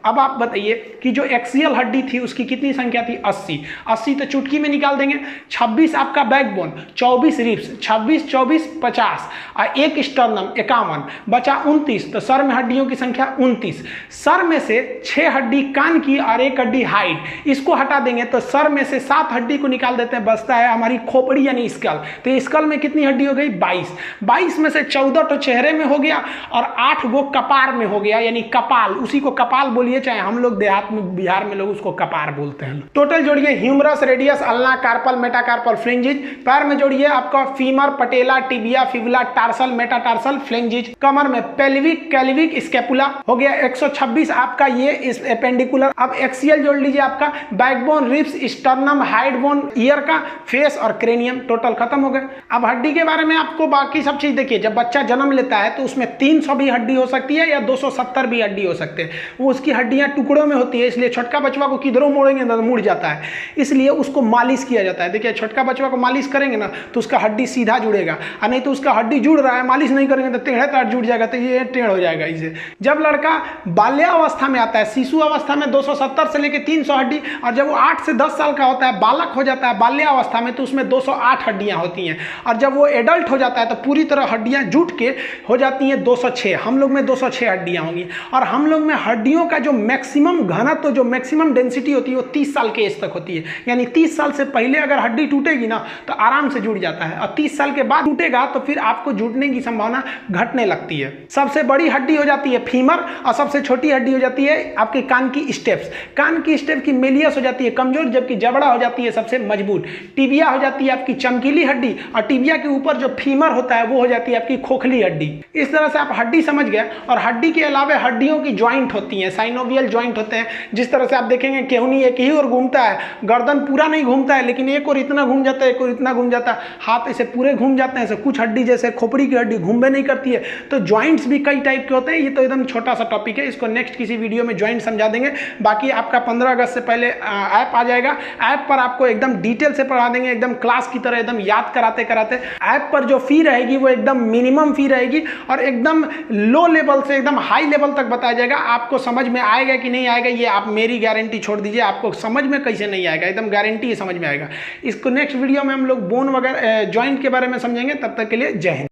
S1: अब आप बताइए कि जो एक्सियल हड्डी थी उसकी कितनी संख्या थी? 80। 80 तो चुटकी में निकाल देंगे। 26 आपका बैकबोन, 24 रिब्स, 26 24 50, और 1 स्टर्नम 51, बचा 29। तो सर में हड्डियों की संख्या 29। सर में से 6 हड्डी कान की और 1 हड्डी हाइट, इसको हटा देंगे तो सर में से 7 हड्डी को निकाल देते हैं, बचता है हमारी खोपड़ी यानी स्कल। तो स्कल में कितनी हड्डी हो गई? 22। 22 में से 14 तो चेहरे में हो गया और 8 गो कपार में हो गया, यानी कपाल। उसी को कपाल बोलिए, चाहे हम लोग देहात में, बिहार में लोग उसको कपार बोलते हैं। टोटल जोड़िए, humerus, radius, ulna, carpal, metacarpal, phalanges. पैर में जोड़िए आपका femur, patella, tibia, fibula, tarsal, metatarsal, phalanges. कमर में पेल्विक, कैल्विक, स्कैपुला हो गया। 126 आपका ये एपेंडिकुलर। अब एक्सियल जोड़ लीजिए आपका backbone, ribs, sternum, hide bone, year का, फेस और क्रेनियम। टोटल खत्म हो गए। अब हड्डी के बारे में आपको बाकी सब चीज देखिए। जब बच्चा जन्म लेता है तो उसमें 300 भी हड्डी हो सकती है या 270 भी हड्डी हो सकते हैं। वो उसकी हड्डियां टुकड़ों में होती है, इसलिए छोटका बचवा को किधरों मोड़ेंगे तो मुड़ जाता है, इसलिए उसको मालिश किया जाता है। देखिए, छोटका बचवा को मालिश करेंगे ना तो उसका हड्डी सीधा जुड़ेगा, और नहीं तो उसका हड्डी जुड़ रहा है, मालिश नहीं करेंगे तो टेढ़े तार जुड़ जाएगा, तो ये टेढ़ हो जाएगा इसे। जब लड़का बाल्यावस्था में आता है, शिशु अवस्था में 270 से लेकर 300 हड्डी, और जब वो 8 से 10 साल का होता है, बालक हो जाता है बाल्यावस्था में, तो उसमें 208 हड्डियां होती हैं। और जब वो एडल्ट हो जाता है तो पूरी तरह हड्डियां जुट के हो जाती हैं 206। हम लोग में 206 हड्डियां होंगी। और हम लोग में हड्डियों का जो मैक्सिमम घनत्व, जो मैक्सिमम डेंसिटी होती है, वो 30 साल के एज तक होती है। यानी 30 साल से पहले अगर हड्डी टूटेगी ना तो आराम से जुड़ जाता है, और 30 साल के बाद टूटेगा तो फिर आपको जुड़ने की संभावना घटने लगती है। सबसे बड़ी हड्डी हो जाती है फीमर, और सबसे छोटी हड्डी हो जाती है आपके कान की स्टेप्स। कान की स्टेप की मेलियस हो जाती है कमजोर, जबकि जबड़ा हो जाती है सबसे मजबूत। टिबिया हो जाती है आपकी चमकीली हड्डी, और टिबिया के ऊपर जो फीमर होता है वो हो जाती है आपकी खोखली हड्डी। इस तरह से आप हड्डी समझ गए। और हड्डी के अलावा हड्डियों की ज्वाइंट होती हैं, साइनोवियल ज्वाइंट होते हैं। जिस तरह से आप देखेंगे केहूनी एक ही ओर घूमता है, गर्दन पूरा नहीं घूमता है, लेकिन एक और इतना घूम जाता है, एक और इतना घूम जाता है, हाथ ऐसे पूरे घूम जाते हैं। कुछ हड्डी जैसे खोपड़ी की हड्डी घूमबे नहीं करती है। तो ज्वाइंट्स भी कई टाइप के होते हैं। ये तो एकदम छोटा सा टॉपिक है, इसको नेक्स्ट किसी वीडियो में ज्वाइंट समझा देंगे। बाकी आपका 15 अगस्त से पहले ऐप आ जाएगा। ऐप पर आपको एकदम डिटेल से पढ़ा देंगे, एकदम क्लास की तरह, एकदम याद कराते कराते। ऐप पर जो फी रहेगी वो एकदम मिनिमम फी रहेगी, और एकदम लो लेवल से एकदम हाई लेवल तक बताया जाएगा। आपको समझ में आएगा कि नहीं आएगा, ये आप मेरी गारंटी छोड़ दीजिए। आपको समझ में कैसे नहीं आएगा, एकदम गारंटी है समझ में आएगा। इसको नेक्स्ट वीडियो में हम लोग बोन वगैरह ज्वाइंट के बारे में समझेंगे। तब तक के लिए जय हिंद।